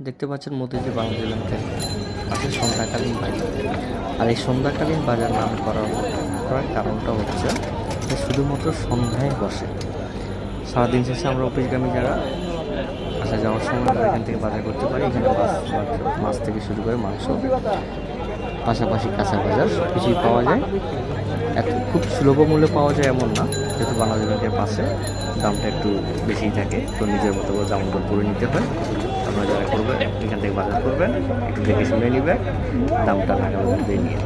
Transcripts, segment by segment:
দেখতে পাচ্ছেন মতিঝিল বাণিজ্য ব্যাংকের পাশে সন্ধ্যাকালীন বাজার। আর এই সন্ধ্যাকালীন বাজার নাম করার কারণটা হচ্ছে যে শুধুমাত্র সন্ধ্যায় বসে। সারাদিন শেষে আমরা অফিসগামী যারা আসা যাওয়ার সময় আমরা এখান থেকে বাজার করতে পারি। এখানে মাছ থেকে শুরু করে মাংস, পাশাপাশি কাঁচা বাজার সব কিছুই পাওয়া যায়। খুব সুলভ মূল্যে পাওয়া যায় এমন না, যেহেতু বাংলাদেশ ব্যাংকের পাশে দামটা একটু বেশিই থাকে, তো নিজের মতো করে দাম করে নিতে হয়। আপনারা যারা করবেন এখান থেকে বাজার করবেন, একটু দেখে শুনে নেবেন, দামটা নাগালের মধ্যে নিয়ে।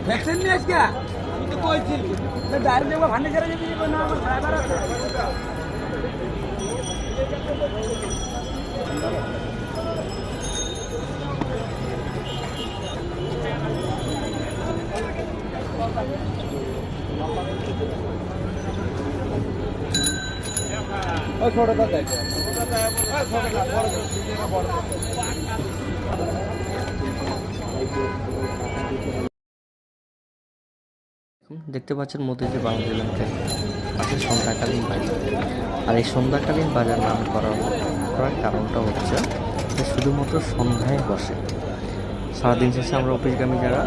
ভ্যাকসিন নিয়ে আজকে আমি তো কইছি ডাইরেক্ট দেখবো ভান্ডে ছেড়ে যদি না আমার ড্রাইভার আছে ওই ছোটটা দেখো দেখতে পাচ্ছেন মতিঝিল বাণিজ্য ব্যাংকের পাশে সন্ধ্যাকালীন বাজার। আর এই সন্ধ্যাকালীন বাজার নাম করার কারণটা হচ্ছে যে শুধুমাত্র সন্ধ্যায় বসে। সারাদিন শেষে আমরা অফিসগামী যারা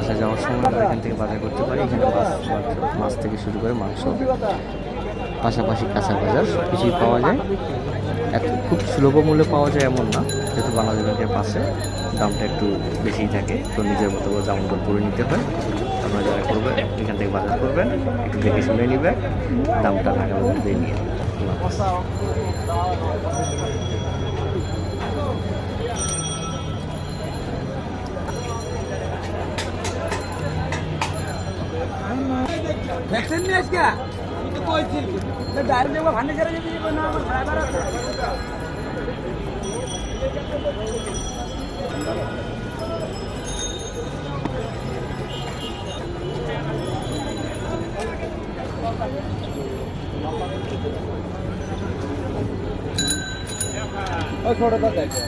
আসা যাওয়ার সময় আমরা এখান থেকে বাজার করতে পারি। এখানে মাছ থেকে শুরু করে মাংস, পাশাপাশি কাঁচা বাজার সব কিছুই পাওয়া যায়। খুব সুলভ মূল্যে পাওয়া যায় এমন না, যেহেতু বাংলাদেশ ব্যাংকের পাশে দামটা একটু বেশিই থাকে, তো নিজের মতো করে দাম করে নিতে হয়। আপনারা যারা করবেন এখান থেকে বাজার করবেন, একটু দেখে শুনে নেবেন, দামটা নাগালের মধ্যে নিয়ে। ভ্যাকসিন নিয়ে আজকে আমি তো কইছি ডাইরেক্ট দেখবো ভান্ডে ছেড়ে যদি না আমার ড্রাইভার আছে ওই ছোটটা দেখো